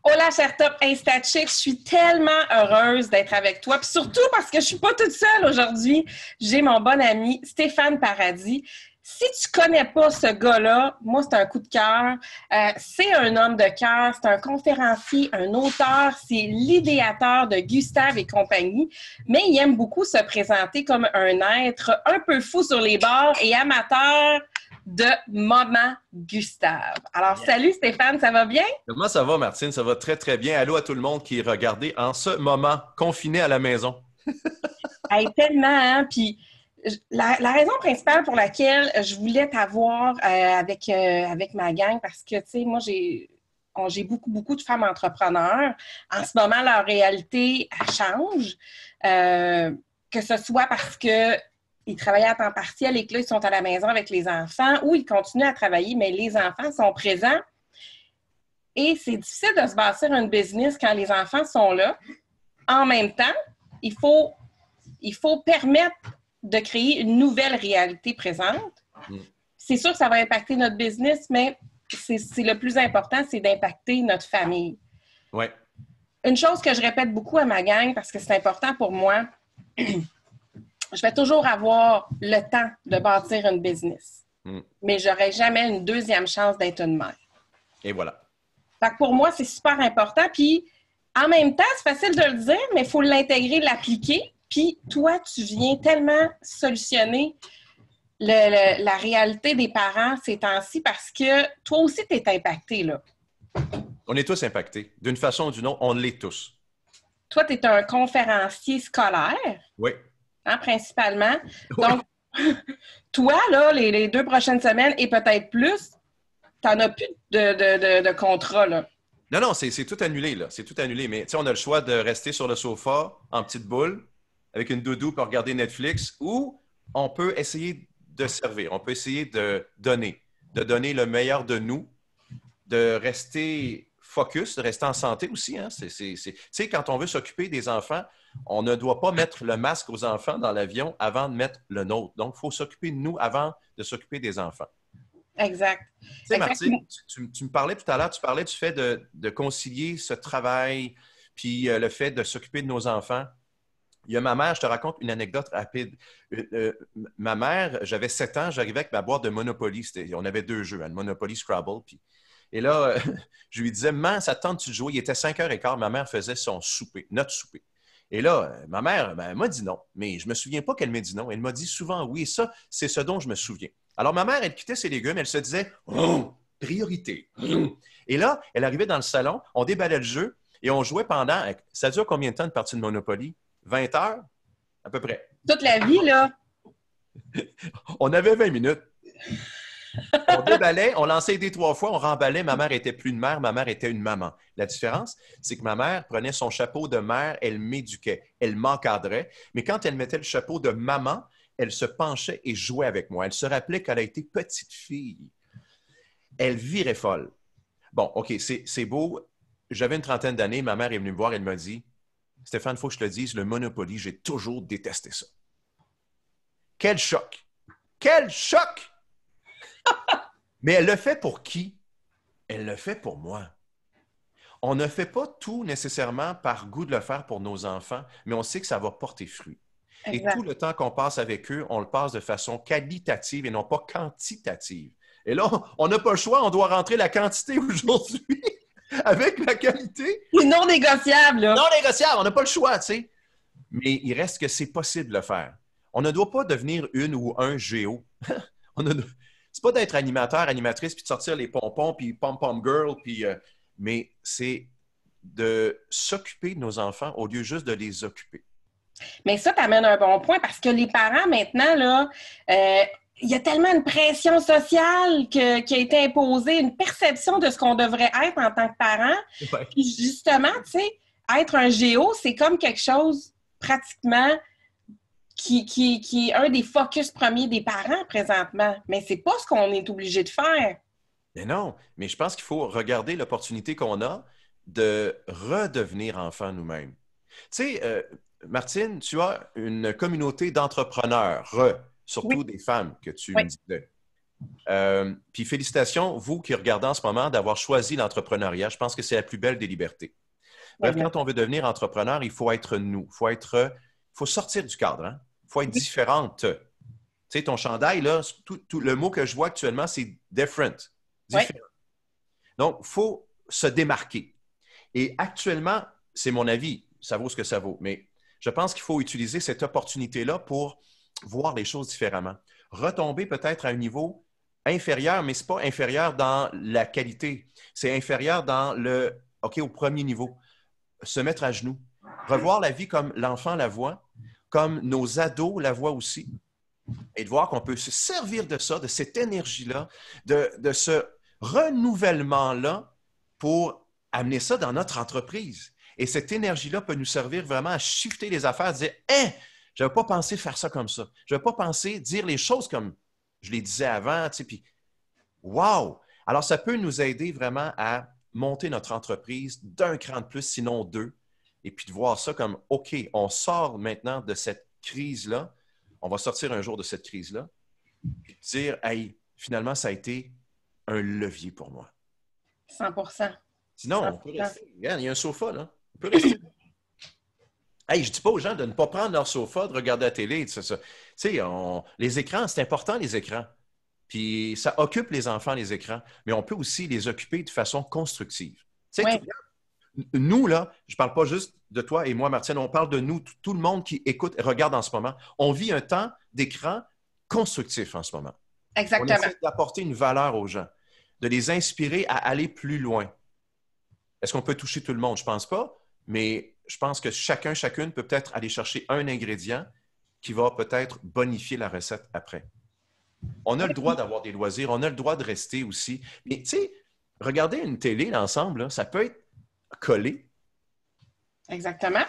Hola, cher Top InstaChick, je suis tellement heureuse d'être avec toi. Puis surtout parce que je suis pas toute seule aujourd'hui. J'ai mon bon ami Stéphane Paradis. Si tu connais pas ce gars-là, moi, c'est un coup de cœur. C'est un homme de cœur, c'est un conférencier, un auteur, c'est l'idéateur de Gustave et compagnie, mais il aime beaucoup se présenter comme un être un peu fou sur les bords et amateur de Maman Gustave. Alors, salut Stéphane, ça va bien? Comment ça va, Martine? Ça va très, très bien. Allô à tout le monde qui est regardé en ce moment, confiné à la maison. Hey, tellement, hein? Puis la raison principale pour laquelle je voulais t'avoir avec ma gang, parce que, tu sais, moi, j'ai beaucoup de femmes entrepreneurs. En ce moment, leur réalité, elle change. Que ce soit parce que ils travaillaient à temps partiel et que là, ils sont à la maison avec les enfants ou ils continuent à travailler, mais les enfants sont présents. Et c'est difficile de se bâtir un business quand les enfants sont là. En même temps, il faut permettre de créer une nouvelle réalité présente. C'est sûr que ça va impacter notre business, mais c'est le plus important, c'est d'impacter notre famille. Oui. Une chose que je répète beaucoup à ma gang, parce que c'est important pour moi, je vais toujours avoir le temps de bâtir une business, mais je n'aurai jamais une deuxième chance d'être une mère. Et voilà. Fait que pour moi, c'est super important. Puis, en même temps, c'est facile de le dire, mais il faut l'intégrer, l'appliquer. Puis, toi, tu viens tellement solutionner la réalité des parents ces temps-ci parce que toi aussi, tu es impacté, là. On est tous impactés. D'une façon ou d'une autre, on l'est tous. Toi, tu es un conférencier scolaire, Oui. hein, principalement. Oui. Donc, toi, là, les 2 prochaines semaines et peut-être plus, tu n'en as plus de contrat, là. Non, non, c'est tout annulé, là. C'est tout annulé. Mais tu sais, on a le choix de rester sur le sofa en petite boule avec une doudou pour regarder Netflix ou on peut essayer de servir. On peut essayer de donner le meilleur de nous, de rester focus, de rester en santé aussi. Hein? Tu sais, quand on veut s'occuper des enfants, on ne doit pas mettre le masque aux enfants dans l'avion avant de mettre le nôtre. Donc, il faut s'occuper de nous avant de s'occuper des enfants. Exact. Tu sais, Exact. Martine, tu me parlais tout à l'heure, tu parlais du fait de concilier ce travail, puis le fait de s'occuper de nos enfants. Il y a ma mère, je te raconte une anecdote rapide. Ma mère, j'avais 7 ans, j'arrivais avec ma boîte de Monopoly. On avait 2 jeux, hein, le Monopoly Scrabble. Et là, je lui disais, maman, ça te tente-tu de jouer? Il était 5h15, ma mère faisait son souper, notre souper. Et là, ma mère, elle m'a dit non, mais je ne me souviens pas qu'elle m'ait dit non. Elle m'a dit souvent oui, et ça, c'est ce dont je me souviens. Alors, ma mère, elle quittait ses légumes, elle se disait, oh, priorité. Et là, elle arrivait dans le salon, on déballait le jeu et on jouait pendant, ça dure combien de temps une partie de Monopoly? 20 heures, à peu près. Toute la vie, là. On avait 20 minutes. On déballait, on lançait des 3 fois, on remballait. Ma mère était plus une mère, ma mère était une maman. La différence, c'est que ma mère prenait son chapeau de mère, elle m'éduquait, elle m'encadrait. Mais quand elle mettait le chapeau de maman, elle se penchait et jouait avec moi. Elle se rappelait qu'elle a été petite fille. Elle virait folle. Bon, OK, c'est beau. J'avais une trentaine d'années, ma mère est venue me voir, elle m'a dit, Stéphane, il faut que je te dise, le Monopoly, j'ai toujours détesté ça. Quel choc! Quel choc! Mais elle le fait pour qui? Elle le fait pour moi. On ne fait pas tout nécessairement par goût de le faire pour nos enfants, mais on sait que ça va porter fruit. Et Exact. tout le temps qu'on passe avec eux, on le passe de façon qualitative et non pas quantitative. Et là, on n'a pas le choix, on doit rentrer la quantité aujourd'hui avec la qualité. C'est non négociable, là. Non négociable, on n'a pas le choix, tu sais. Mais il reste que c'est possible de le faire. On ne doit pas devenir une ou un géo. C'est pas d'être animateur, animatrice, puis de sortir les pompons, puis pom-pom girl, puis, mais c'est de s'occuper de nos enfants au lieu juste de les occuper. Mais ça t'amène un bon point parce que les parents, maintenant, là, il y a tellement une pression sociale qui a été imposée, une perception de ce qu'on devrait être en tant que parent. Ouais. Puis justement, tu sais, être un géo, c'est comme quelque chose pratiquement qui est un des focus premiers des parents présentement. Mais c'est pas ce qu'on est obligé de faire. Mais non, mais je pense qu'il faut regarder l'opportunité qu'on a de redevenir enfant nous-mêmes. Tu sais, Martine, tu as une communauté d'entrepreneurs, surtout Oui, des femmes que tu oui. me disais. Puis félicitations, vous qui regardez en ce moment, d'avoir choisi l'entrepreneuriat. Je pense que c'est la plus belle des libertés. Bref, quand on veut devenir entrepreneur, il faut être nous. Il faut sortir du cadre. Hein? Il faut être différente. Tu sais, ton chandail, là, le mot que je vois actuellement, c'est different. Différent. Donc, il faut se démarquer. Et actuellement, c'est mon avis, ça vaut ce que ça vaut, mais je pense qu'il faut utiliser cette opportunité-là pour voir les choses différemment. Retomber peut-être à un niveau inférieur, mais ce n'est pas inférieur dans la qualité, c'est inférieur dans au premier niveau. Se mettre à genoux, revoir la vie comme l'enfant la voit, comme nos ados la voient aussi, et de voir qu'on peut se servir de ça, de cette énergie-là, de ce renouvellement-là pour amener ça dans notre entreprise. Et cette énergie-là peut nous servir vraiment à shifter les affaires, à dire « Hein, je n'avais pas pensé faire ça comme ça. Je n'avais pas pensé dire les choses comme je les disais avant. » Tu sais, puis, wow! Alors, ça peut nous aider vraiment à monter notre entreprise d'un cran de plus, sinon deux, et puis de voir ça comme « OK, on sort maintenant de cette crise-là. On va sortir un jour de cette crise-là. » Puis dire « Hey, finalement, ça a été un levier pour moi. » 100%. Sinon, on peut rester. Regarde, il y a un sofa, là. On peut rester. Hey, je ne dis pas aux gens de ne pas prendre leur sofa, de regarder la télé. Tu sais, les écrans, c'est important, les écrans. Puis ça occupe les enfants, les écrans, mais on peut aussi les occuper de façon constructive. Tu sais, nous, là, je ne parle pas juste de toi et moi, Martine, on parle de nous, tout le monde qui écoute et regarde en ce moment. On vit un temps d'écran constructif en ce moment. Exactement. On essaie d'apporter une valeur aux gens, de les inspirer à aller plus loin. Est-ce qu'on peut toucher tout le monde? Je ne pense pas, mais je pense que chacune peut peut-être aller chercher un ingrédient qui va peut-être bonifier la recette après. On a le droit d'avoir des loisirs, on a le droit de rester aussi. Mais tu sais, regarder une télé l'ensemble, ça peut être collé. Exactement.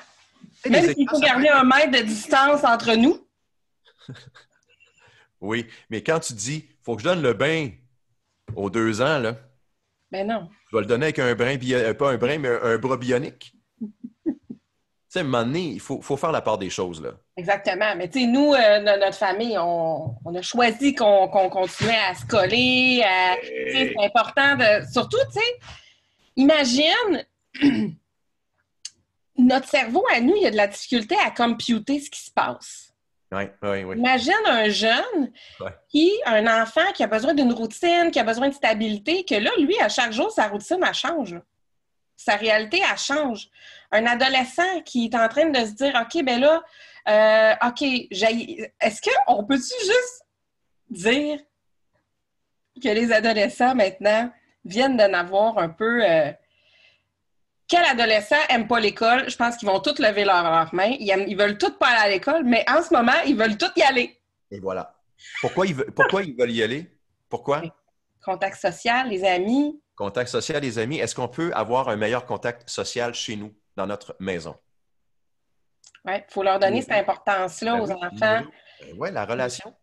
Même s'il faut garder 1 mètre de distance entre nous. Oui, mais quand tu dis « faut que je donne le bain aux 2 ans », là, ben non. Je vais le donner avec un brin, pas un brin, mais un bras bionique. Tu sais, à un moment donné, il faut faire la part des choses, là. Exactement. Mais tu sais, nous, notre famille, on a choisi qu'on continuait à se coller. C'est important de... Surtout, tu sais, imagine... Notre cerveau, à nous, il y a de la difficulté à computer ce qui se passe. Oui. Imagine un jeune un enfant qui a besoin d'une routine, qui a besoin de stabilité, que là, lui, à chaque jour, sa routine, elle change. Sa réalité, elle change. Un adolescent qui est en train de se dire, OK, ben là, est-ce qu'on peut-tu juste dire que les adolescents, maintenant, viennent d'en avoir un peu... Quel adolescent n'aime pas l'école? Je pense qu'ils vont tous lever leurs mains. Ils veulent tous pas aller à l'école, mais en ce moment, ils veulent tous y aller. Et voilà. Pourquoi ils veulent y aller? Pourquoi? Contact social, les amis. Contact social, les amis. Est-ce qu'on peut avoir un meilleur contact social chez nous, dans notre maison? Oui, il faut leur donner cette importance-là aux enfants. Oui, la relation.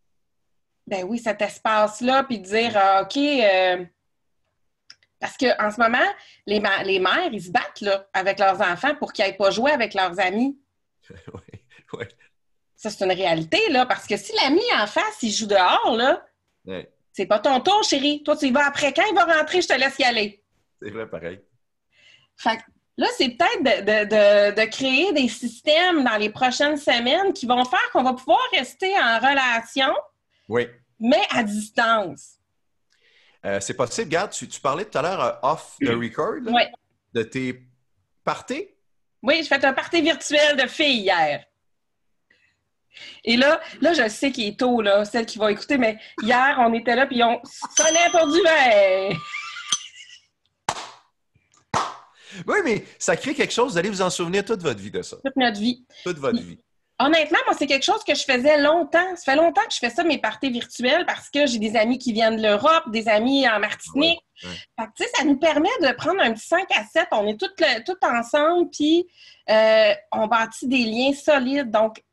Ben oui, cet espace-là, puis dire, OK... Parce qu'en ce moment, les mères, ils se battent là, avec leurs enfants pour qu'ils n'aillent pas jouer avec leurs amis. Oui. Ça, c'est une réalité, là, parce que si l'ami en face, il joue dehors, là, c'est pas ton tour, chérie. Toi, tu y vas après. Quand il va rentrer, je te laisse y aller. C'est vrai, pareil. Fait que là, c'est peut-être de créer des systèmes dans les prochaines semaines qui vont faire qu'on va pouvoir rester en relation, mais à distance. C'est possible. Regarde, tu parlais tout à l'heure off the record de tes parties. Oui, j'ai fait un party virtuel de filles hier. Et là, je sais qu'il est tôt, là, celle qui va écouter, mais hier, on était là, puis on sonnait pour du vin. Oui, mais ça crée quelque chose. Vous allez vous en souvenir toute votre vie de ça. Toute notre vie. Toute votre vie. Honnêtement, moi, c'est quelque chose que je faisais longtemps. Ça fait longtemps que je fais ça, mes parties virtuelles, parce que j'ai des amis qui viennent de l'Europe, des amis en Martinique. Fait que, tu sais, ça nous permet de prendre un petit 5 à 7. On est toutes ensemble, puis on bâtit des liens solides. Donc,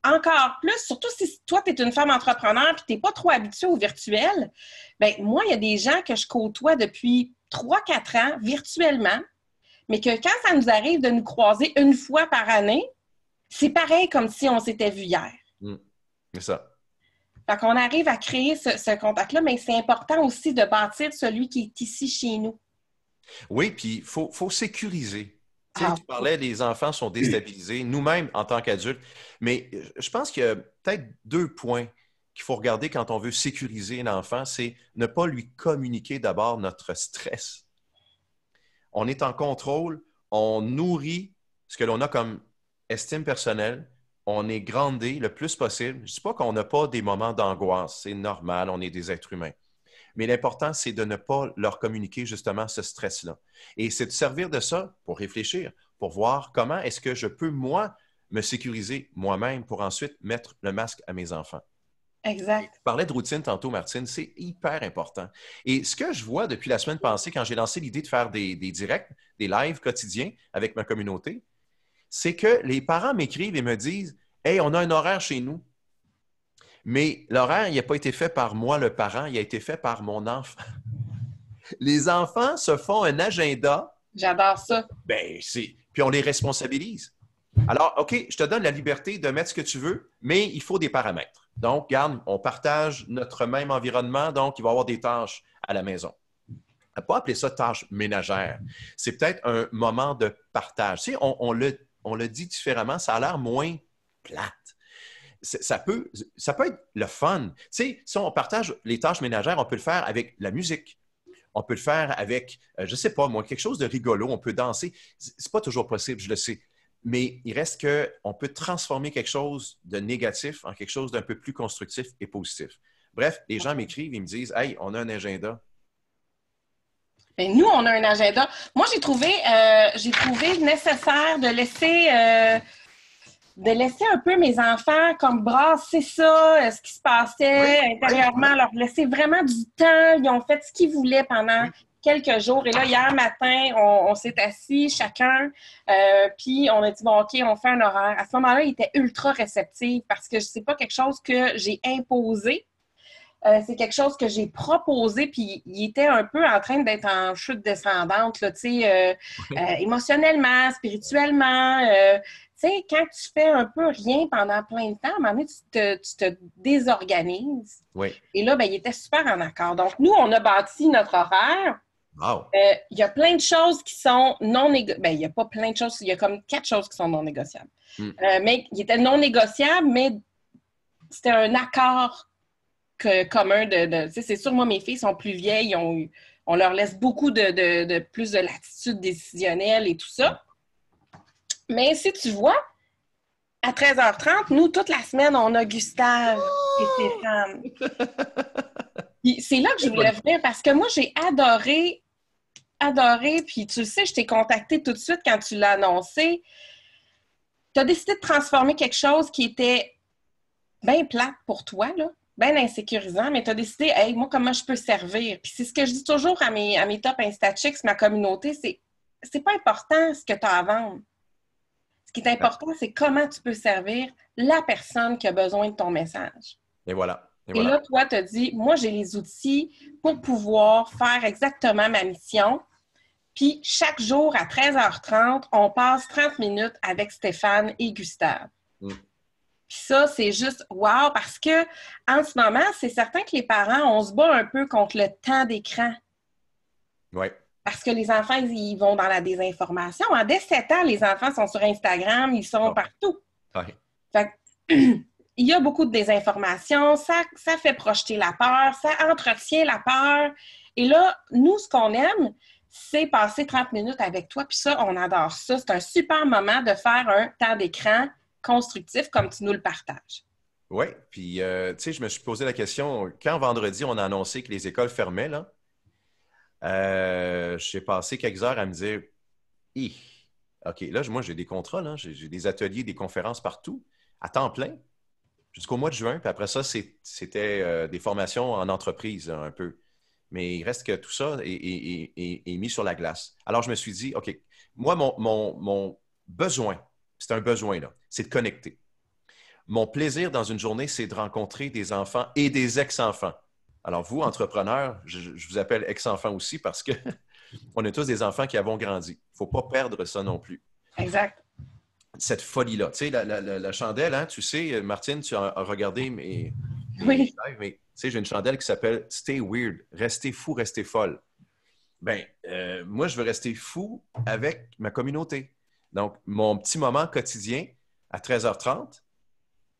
encore plus, surtout si toi, tu es une femme entrepreneur puis tu n'es pas trop habituée au virtuel, bien, moi, il y a des gens que je côtoie depuis 3-4 ans virtuellement, mais que quand ça nous arrive de nous croiser une fois par année, c'est pareil comme si on s'était vu hier. C'est ça. Fait qu'on arrive à créer ce contact-là, mais c'est important aussi de bâtir celui qui est ici chez nous. Oui, puis il faut sécuriser. Tu sais, Ah, tu parlais, les enfants sont déstabilisés, nous-mêmes en tant qu'adultes. Mais je pense qu'il y a peut-être 2 points qu'il faut regarder quand on veut sécuriser un enfant, c'est ne pas lui communiquer d'abord notre stress. On est en contrôle, on nourrit ce que l'on a comme estime personnelle, on est grandé le plus possible. Je ne dis pas qu'on n'a pas des moments d'angoisse, c'est normal, on est des êtres humains. Mais l'important, c'est de ne pas leur communiquer justement ce stress-là. Et c'est de servir de ça pour réfléchir, pour voir comment est-ce que je peux, moi, me sécuriser moi-même pour ensuite mettre le masque à mes enfants. Tu exact. parlais de routine tantôt, Martine, c'est hyper important. Et ce que je vois depuis la semaine passée, quand j'ai lancé l'idée de faire des directs, des lives quotidiens avec ma communauté, c'est que les parents m'écrivent et me disent « Hey, on a un horaire chez nous. » Mais l'horaire, il n'a pas été fait par moi, le parent, il a été fait par mon enfant. Les enfants se font un agenda, J'adore ça. puis on les responsabilise. Alors, OK, je te donne la liberté de mettre ce que tu veux, mais il faut des paramètres. Donc, regarde, on partage notre même environnement, donc il va y avoir des tâches à la maison. On ne peut pas appeler ça tâche ménagère. C'est peut-être un moment de partage. Tu sais, on le dit différemment, ça a l'air moins plate. Ça peut être le fun. Tu sais, si on partage les tâches ménagères, on peut le faire avec la musique. On peut le faire avec, je ne sais pas moi, quelque chose de rigolo. On peut danser. C'est pas toujours possible, je le sais. Mais il reste qu'on peut transformer quelque chose de négatif en quelque chose d'un peu plus constructif et positif. Bref, les gens m'écrivent, ils me disent « Hey, on a un agenda. » Mais nous, on a un agenda. Moi, j'ai trouvé nécessaire de laisser un peu mes enfants comme brasser ça, ce qui se passait intérieurement, leur laisser vraiment du temps. Ils ont fait ce qu'ils voulaient pendant quelques jours. Et là, hier matin, on s'est assis chacun, puis on a dit, bon, OK, on fait un horaire. À ce moment-là, ils étaient ultra réceptifs parce que c'est pas quelque chose que j'ai imposé. C'est quelque chose que j'ai proposé, puis il était un peu en train d'être en chute descendante, là, émotionnellement, spirituellement. Tu sais, quand tu fais un peu rien pendant plein de temps, à un moment donné, tu te désorganises. Oui. Et là, ben, il était super en accord. Donc, nous, on a bâti notre horaire. Wow. Il y a plein de choses qui sont non négociables. Ben, il n'y a pas plein de choses, il y a comme 4 choses qui sont non négociables. Mais il était non négociable, mais c'était un accord commun de c'est sûr, moi, mes filles sont plus vieilles, on leur laisse beaucoup de plus de latitude décisionnelle et tout ça. Mais si tu vois, à 13h30, nous, toute la semaine, on a Gustave et Stéphane. C'est là que je voulais venir parce que moi, j'ai adoré, puis tu le sais, je t'ai contacté tout de suite quand tu l'as annoncé. Tu as décidé de transformer quelque chose qui était bien plate pour toi, là. Bien insécurisant, mais tu as décidé, hey, moi, comment je peux servir? Puis c'est ce que je dis toujours à mes top InstaChicks, ma communauté, c'est pas important ce que tu as à vendre. Ce qui est important, c'est comment tu peux servir la personne qui a besoin de ton message. Et voilà. Et là, toi, tu as dit, moi, j'ai les outils pour pouvoir faire exactement ma mission. Puis chaque jour, à 13h30, on passe 30 minutes avec Stéphane et Gustave. Puis ça, c'est juste wow, parce que en ce moment, c'est certain que les parents, on se bat un peu contre le temps d'écran. Oui. Parce que les enfants, ils vont dans la désinformation. Dès 7 ans, les enfants sont sur Instagram, ils sont partout. Oui. Fait que, il y a beaucoup de désinformation, ça fait projeter la peur, ça entretient la peur. Et là, nous, ce qu'on aime, c'est passer 30 minutes avec toi, puis ça, on adore ça. C'est un super moment de faire un temps d'écran constructif comme tu nous le partages. Oui, puis tu sais, je me suis posé la question, quand vendredi, on a annoncé que les écoles fermaient, là, j'ai passé quelques heures à me dire, OK, là, moi, j'ai des contrats, là, j'ai des ateliers, des conférences partout, à temps plein, jusqu'au mois de juin, puis après ça, c'était des formations en entreprise, là, un peu. Mais il reste que tout ça est mis sur la glace. Alors, je me suis dit, OK, moi, mon besoin, c'est un besoin, là, c'est de connecter. Mon plaisir dans une journée, c'est de rencontrer des enfants et des ex-enfants. Alors, vous, entrepreneurs, je vous appelle ex-enfants aussi parce que on est tous des enfants qui avons grandi. Il ne faut pas perdre ça non plus. Exact. Cette folie-là. Tu sais, la chandelle, hein, tu sais, Martine, tu as regardé Oui. lives, mais tu sais, j'ai une chandelle qui s'appelle Stay Weird, restez fou, restez folle. Ben, moi, je veux rester fou avec ma communauté. Donc, mon petit moment quotidien à 13h30,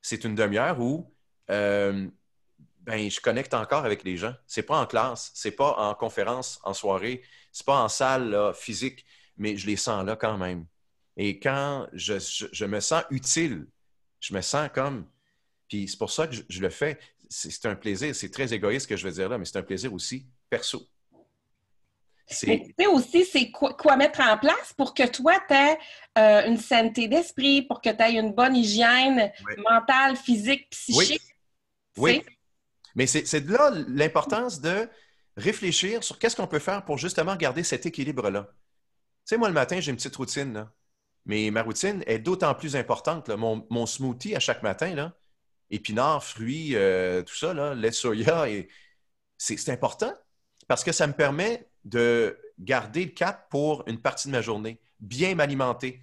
c'est une demi-heure où euh, ben, je connecte encore avec les gens. C'est pas en classe, c'est pas en conférence, en soirée, c'est pas en salle là, physique, mais je les sens là quand même. Et quand je me sens utile, je me sens comme... Puis c'est pour ça que je le fais. C'est un plaisir, c'est très égoïste ce que je veux dire là, mais c'est un plaisir aussi perso. Mais tu C'est... sais aussi, c'est quoi mettre en place pour que toi, tu aies une sainteté d'esprit, pour que tu aies une bonne hygiène Ouais. mentale, physique, Oui, psychique, tu oui. sais. Mais c'est de là l'importance de réfléchir sur qu'est-ce qu'on peut faire pour justement garder cet équilibre-là. Tu sais, moi, le matin, j'ai une petite routine, là. Mais ma routine est d'autant plus importante, là. Mon smoothie à chaque matin, là, épinards, fruits, tout ça, là, lait de soya, et c'est important parce que ça me permet de garder le cap pour une partie de ma journée, bien m'alimenter,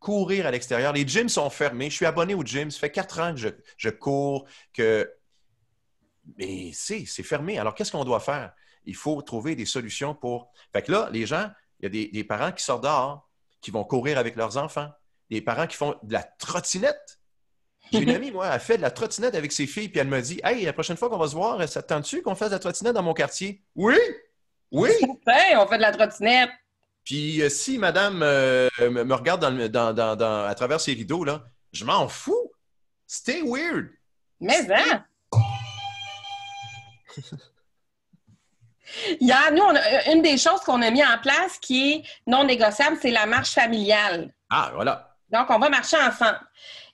courir à l'extérieur. Les gyms sont fermés. Je suis abonné au gym. Ça fait 4 ans que je cours, que mais c'est fermé. Alors, qu'est-ce qu'on doit faire? Il faut trouver des solutions pour... Fait que là, les gens, il y a des parents qui sortent dehors, qui vont courir avec leurs enfants, des parents qui font de la trottinette. J'ai une amie, moi, elle fait de la trottinette avec ses filles, puis elle me dit, Hey, la prochaine fois qu'on va se voir, ça te tente-tu qu'on fasse de la trottinette dans mon quartier? Oui! Oui! Hey, on fait de la trottinette. Puis si madame me regarde à travers ses rideaux, là, je m'en fous. Stay weird. Mais, Stay... hein? Nous, une des choses qu'on a mis en place qui est non négociable, c'est la marche familiale. Ah, voilà. Donc, on va marcher ensemble.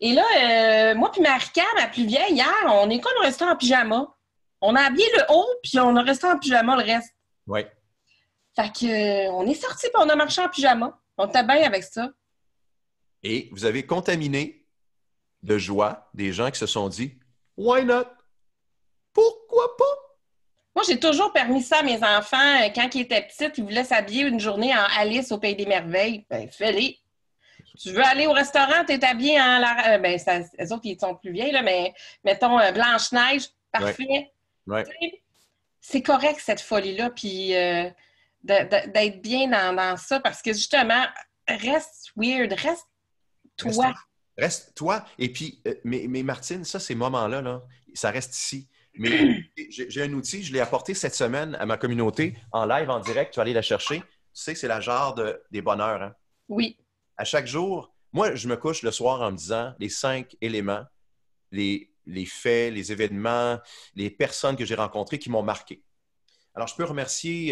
Et là, moi puis Marika, ma plus vieille, hier, on est comme resté en pyjama. On a habillé le haut, puis on a resté en pyjama le reste. Oui. Fait que, on est sorti, puis on a marché en pyjama. On était bien avec ça. Et vous avez contaminé de joie des gens qui se sont dit Why not? Pourquoi pas? Moi, j'ai toujours permis ça à mes enfants. Quand ils étaient petits, ils voulaient s'habiller une journée en Alice au Pays des Merveilles. Ben, fais-les. Tu veux aller au restaurant, t'es habillé en... ben, eux autres, ils sont plus vieilles, là, mais mettons Blanche-Neige, Oui, parfait. oui. C'est correct, cette folie-là, puis d'être bien dans ça, parce que justement, reste weird, reste Reste, toi. reste toi. Et puis, mais Martine, ça, ces moments-là, là, ça reste ici. Mais j'ai un outil, je l'ai apporté cette semaine à ma communauté en live, en direct. Tu vas aller la chercher. Tu sais que c'est la jarre des bonheurs. Hein? Oui, À chaque jour, moi, je me couche le soir en me disant les 5 éléments, les faits, les événements, les personnes que j'ai rencontrées qui m'ont marqué. Alors, je peux remercier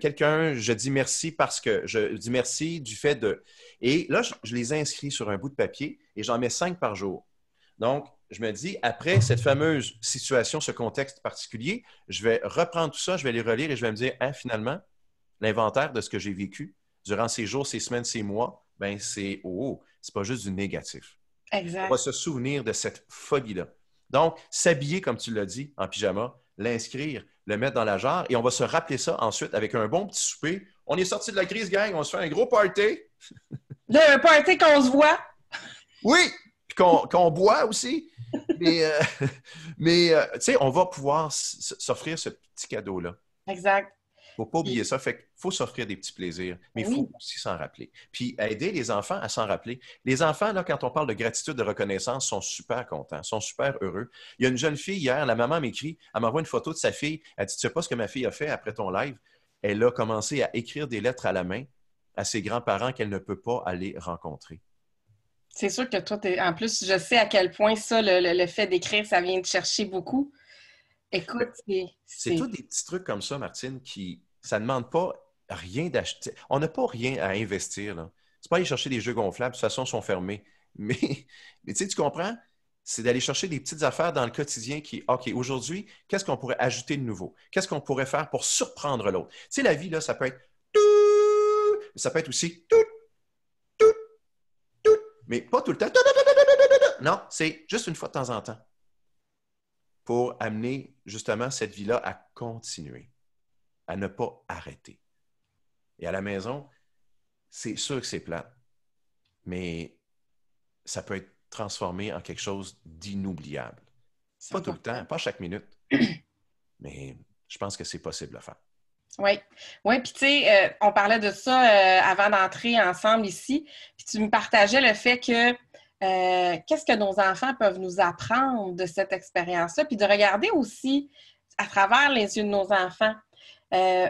quelqu'un, je dis merci parce que, je dis merci du fait de... Et là, je les inscris sur un bout de papier et j'en mets 5 par jour. Donc, je me dis, après cette fameuse situation, ce contexte particulier, je vais reprendre tout ça, je vais les relire et je vais me dire, hein, finalement, l'inventaire de ce que j'ai vécu durant ces jours, ces semaines, ces mois, ben c'est pas juste du négatif. On va exact. se souvenir de cette folie-là. Donc, s'habiller, comme tu l'as dit, en pyjama, l'inscrire, le mettre dans la jarre, et on va se rappeler ça ensuite avec un bon petit souper. On est sorti de la crise, gang, on se fait un gros party. Un party qu'on se voit. Oui, puis qu'on boit aussi. Mais, tu sais, on va pouvoir s'offrir ce petit cadeau-là. Exact. Il ne faut pas oublier ça. Fait qu'il faut s'offrir des petits plaisirs, mais il Oui, faut aussi s'en rappeler. Puis aider les enfants à s'en rappeler. Les enfants, là, quand on parle de gratitude, de reconnaissance, sont super contents, sont super heureux. Il y a une jeune fille hier, la maman m'écrit, elle m'envoie une photo de sa fille. Elle dit, tu sais pas ce que ma fille a fait après ton live? Elle a commencé à écrire des lettres à la main à ses grands-parents qu'elle ne peut pas aller rencontrer. c'est sûr que toi, en plus, je sais à quel point ça, le fait d'écrire, ça vient te chercher beaucoup. Écoute, C'est tous des petits trucs comme ça, Martine, ça ne demande pas rien d'acheter. On n'a pas rien à investir, là. C'est pas aller chercher des jeux gonflables, de toute façon, ils sont fermés. Mais, mais tu comprends? C'est d'aller chercher des petites affaires dans le quotidien qui, OK, aujourd'hui, qu'est-ce qu'on pourrait ajouter de nouveau? Qu'est-ce qu'on pourrait faire pour surprendre l'autre? Tu sais, la vie, là, ça peut être tout, mais ça peut être aussi tout, tout, tout, mais pas tout le temps. Non, c'est juste une fois de temps en temps pour amener justement cette vie-là à continuer, à ne pas arrêter. Et à la maison, c'est sûr que c'est plat, mais ça peut être transformé en quelque chose d'inoubliable. Pas tout le temps, pas chaque minute. Mais je pense que c'est possible à faire. Oui. Oui, puis tu sais, on parlait de ça avant d'entrer ensemble ici. Puis tu me partageais le fait que qu'est-ce que nos enfants peuvent nous apprendre de cette expérience-là, puis de regarder aussi à travers les yeux de nos enfants.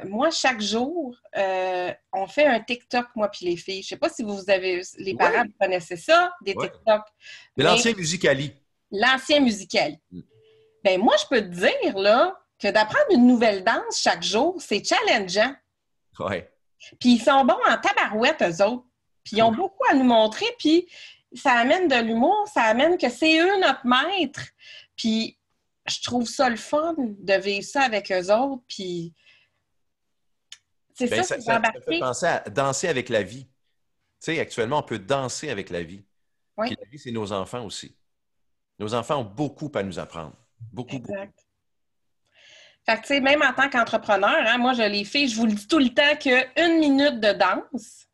Moi, chaque jour, on fait un TikTok, moi puis les filles. Je ne sais pas si vous avez, les parents, vous connaissez ça, des TikTok. C'est l'ancien Musical.ly. L'ancien Musical.ly. Ben moi, je peux te dire, là, que d'apprendre une nouvelle danse chaque jour, c'est challengeant. Oui. Puis ils sont bons en tabarouette, eux autres. Puis ils ont beaucoup à nous montrer, puis ça amène de l'humour, ça amène que c'est eux notre maître. Puis je trouve ça le fun de vivre ça avec eux autres, puis c'est ça qui ça me fait penser à danser avec la vie. Tu sais, actuellement, on peut danser avec la vie. Oui. Puis la vie, c'est nos enfants aussi. Nos enfants ont beaucoup à nous apprendre. Beaucoup, exact. beaucoup. Fait que, tu sais, même en tant qu'entrepreneur, hein, moi, je les fais, je vous le dis tout le temps qu'une minute de danse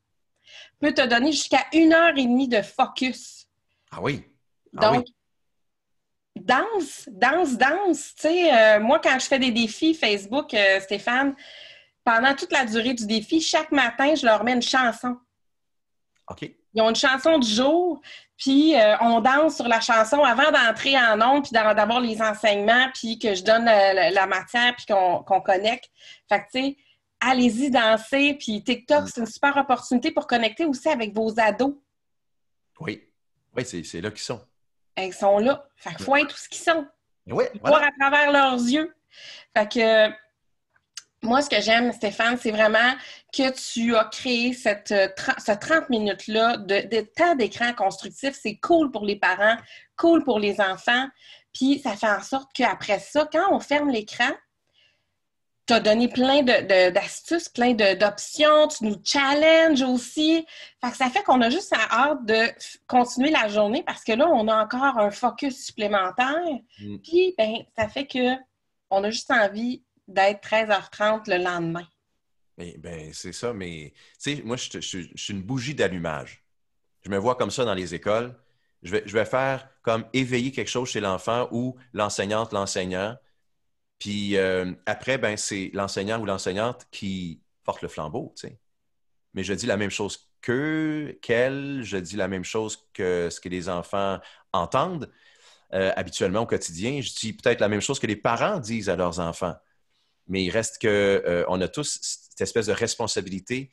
peut te donner jusqu'à 1h30 de focus. Ah oui? Donc, danse. Tu sais, moi, quand je fais des défis Facebook, Stéphane, pendant toute la durée du défi, chaque matin, je leur mets une chanson. OK. Ils ont une chanson du jour, puis on danse sur la chanson avant d'entrer en ondes, puis d'avoir les enseignements, puis que je donne la matière, puis qu'on connecte. Fait que, tu sais, allez-y danser, puis TikTok, c'est une super opportunité pour connecter aussi avec vos ados. Oui. Oui, c'est là qu'ils sont. Ils sont là. Fait qu'il faut être tout ce qu'ils sont. Oui, voir à travers leurs yeux. Fait que moi, ce que j'aime, Stéphane, c'est vraiment que tu as créé ce 30 minutes-là de temps d'écran constructif. C'est cool pour les parents, cool pour les enfants. Puis, ça fait en sorte qu'après ça, quand on ferme l'écran, tu as donné plein d'astuces, plein d'options. Tu nous challenges aussi. Fait que ça fait qu'on a juste hâte de continuer la journée parce que là, on a encore un focus supplémentaire. Puis, ben, ça fait qu'on a juste envie d'être 13h30 le lendemain. Ben, c'est ça, mais tu sais, moi, je suis une bougie d'allumage. Je me vois comme ça dans les écoles. Je vais faire comme éveiller quelque chose chez l'enfant ou l'enseignante, l'enseignant. Puis après, ben, c'est l'enseignant ou l'enseignante qui porte le flambeau, tu sais. Mais je dis la même chose qu'elle, je dis la même chose que ce que les enfants entendent habituellement au quotidien. Je dis peut-être la même chose que les parents disent à leurs enfants. Mais il reste qu'on a tous cette espèce de responsabilité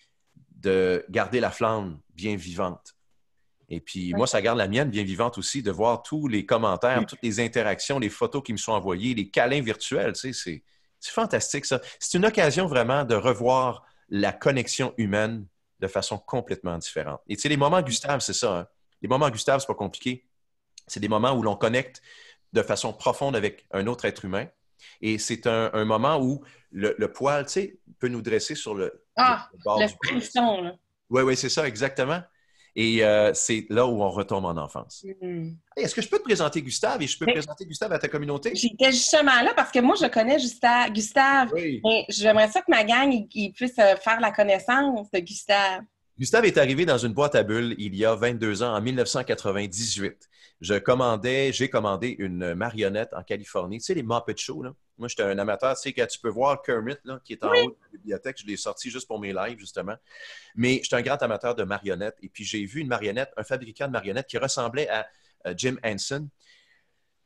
de garder la flamme bien vivante. Et puis, moi, ça garde la mienne bien vivante aussi, de voir tous les commentaires, toutes les interactions, les photos qui me sont envoyées, les câlins virtuels. Tu sais, c'est fantastique, ça. C'est une occasion vraiment de revoir la connexion humaine de façon complètement différente. Et tu sais, les moments Gustave, c'est ça. Hein? Les moments Gustave, c'est pas compliqué. C'est des moments où l'on connecte de façon profonde avec un autre être humain. Et c'est un moment où le poil, tu sais, peut nous dresser sur le bord du frisson, là. Oui, c'est ça, exactement. Et c'est là où on retombe en enfance. Hey, est-ce que je peux te présenter Gustave et je peux présenter Gustave à ta communauté? J'étais justement là parce que moi, je connais Gustave. Oui. Mais j'aimerais ça que ma gang ils puissent faire la connaissance de Gustave. Gustave est arrivé dans une boîte à bulles il y a 22 ans, en 1998. J'ai commandé une marionnette en Californie. Tu sais, les Muppet Show, là? Moi, j'étais un amateur. Tu sais, quand tu peux voir Kermit, là, qui est en haut de la bibliothèque, je l'ai sorti juste pour mes lives, justement. Mais j'étais un grand amateur de marionnettes. Et puis, j'ai vu une marionnette, un fabricant de marionnettes qui ressemblait à Jim Henson.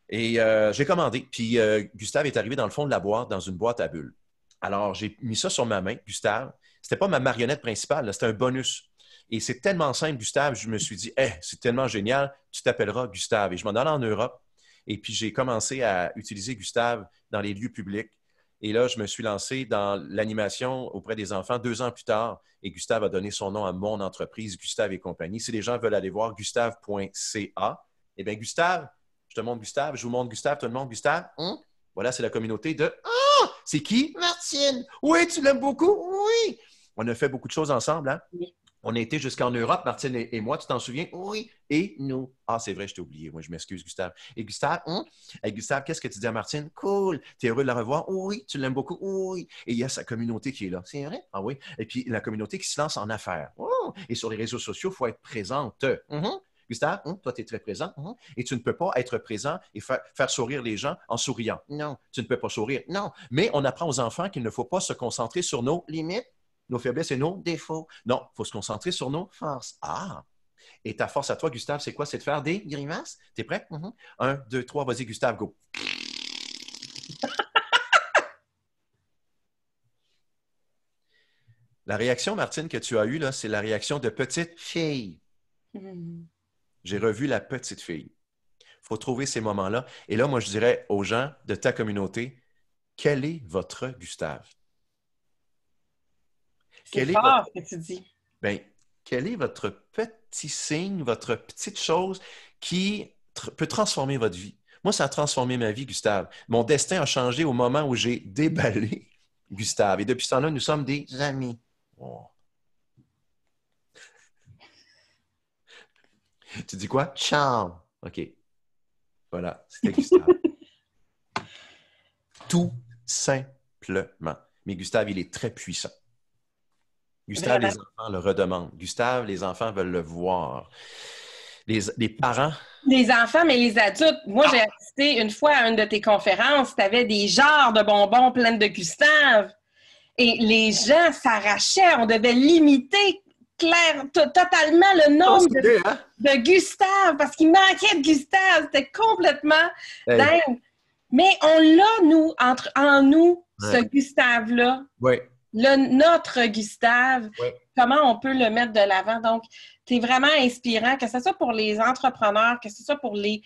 Et j'ai commandé. Puis, Gustave est arrivé dans le fond de la boîte, dans une boîte à bulles. Alors, j'ai mis ça sur ma main, Gustave. C'était pas ma marionnette principale, là, c'était un bonus. Et c'est tellement simple, Gustave, je me suis dit, c'est tellement génial, tu t'appelleras Gustave. Et je m'en allais en Europe. Et puis, j'ai commencé à utiliser Gustave dans les lieux publics. Et là, je me suis lancé dans l'animation auprès des enfants 2 ans plus tard. Et Gustave a donné son nom à mon entreprise, Gustave et compagnie. Si les gens veulent aller voir, gustave.ca. Eh bien, Gustave, je te montre Gustave, je vous montre Gustave, tu te montres Gustave. Voilà, c'est la communauté de... Ah! C'est qui? Martine! Oui, tu l'aimes beaucoup? Oui! On a fait beaucoup de choses ensemble, hein? Oui. On a été jusqu'en Europe, Martine et moi, tu t'en souviens? Oui. Et nous? Ah, c'est vrai, je t'ai oublié. Moi, je m'excuse, Gustave. Et Gustave, Hey, Gustave, qu'est-ce que tu dis à Martine? Cool. Tu es heureux de la revoir? Oui. Tu l'aimes beaucoup? Oui. Et il y a sa communauté qui est là. C'est vrai? Ah oui. Et puis, la communauté qui se lance en affaires. Oh! Et sur les réseaux sociaux, il faut être présente. Gustave, toi, tu es très présent et tu ne peux pas être présent et faire sourire les gens en souriant. Non, tu ne peux pas sourire. Non, mais on apprend aux enfants qu'il ne faut pas se concentrer sur nos limites, nos faiblesses et nos défauts. Non, il faut se concentrer sur nos forces. Ah! Et ta force à toi, Gustave, c'est quoi? C'est de faire des grimaces? T'es prêt? 1, 2, 3, vas-y, Gustave, go. La réaction, Martine, que tu as eue, là, c'est la réaction de petite fille. J'ai revu la petite fille. Il faut trouver ces moments-là. Et là, moi, je dirais aux gens de ta communauté, quel est votre Gustave? C'est fort ce que tu dis. Bien, quel est votre petit signe, votre petite chose qui peut transformer votre vie? Moi, ça a transformé ma vie, Gustave. Mon destin a changé au moment où j'ai déballé Gustave. Et depuis ce temps-là, nous sommes des amis. Oh. Tu dis quoi? Ciao. OK. Voilà, c'était Gustave. Tout simplement. Mais Gustave, il est très puissant. Gustave, les enfants le redemandent. Gustave, les enfants veulent le voir. Les parents... Les enfants, mais les adultes. Moi, j'ai assisté une fois à une de tes conférences. Tu avais des genres de bonbons pleins de Gustave. Et les gens s'arrachaient. On devait limiter totalement le nombre de Gustave parce qu'il manquait de Gustave. C'était complètement dingue. Mais on l'a, nous, en nous, ce Gustave-là. Oui. Notre Gustave, comment on peut le mettre de l'avant. Donc, tu es vraiment inspirant, que ce soit pour les entrepreneurs, que ce soit pour les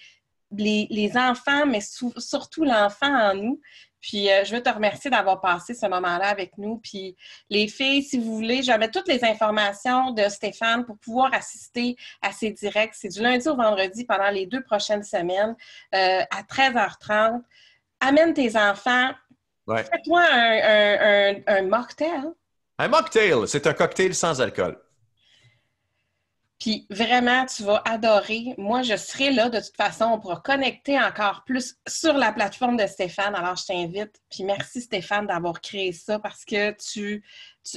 enfants, mais surtout l'enfant en nous. Puis, je veux te remercier d'avoir passé ce moment-là avec nous. Puis, les filles, si vous voulez, je vais mettre toutes les informations de Stéphane pour pouvoir assister à ses directs. C'est du lundi au vendredi pendant les 2 prochaines semaines à 13h30. Amène tes enfants. Ouais. Fais-toi un mocktail. Un mocktail, c'est un cocktail sans alcool. Puis vraiment, tu vas adorer. Moi, je serai là de toute façon. On pourra connecter encore plus sur la plateforme de Stéphane. Alors, je t'invite. Puis merci Stéphane d'avoir créé ça parce que tu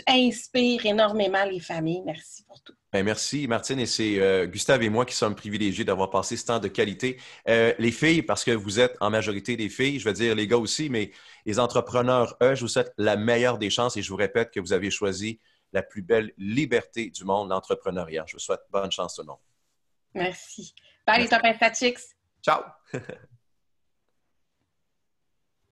inspires énormément les familles. Merci pour tout. Bien, merci Martine. Et c'est Gustave et moi qui sommes privilégiés d'avoir passé ce temps de qualité. Les filles, parce que vous êtes en majorité des filles, je veux dire les gars aussi, mais les entrepreneurs, eux, je vous souhaite la meilleure des chances et je vous répète que vous avez choisi la plus belle liberté du monde, l'entrepreneuriat. Je vous souhaite bonne chance tout le monde. Merci. Bye les Top Instachicks. Ciao!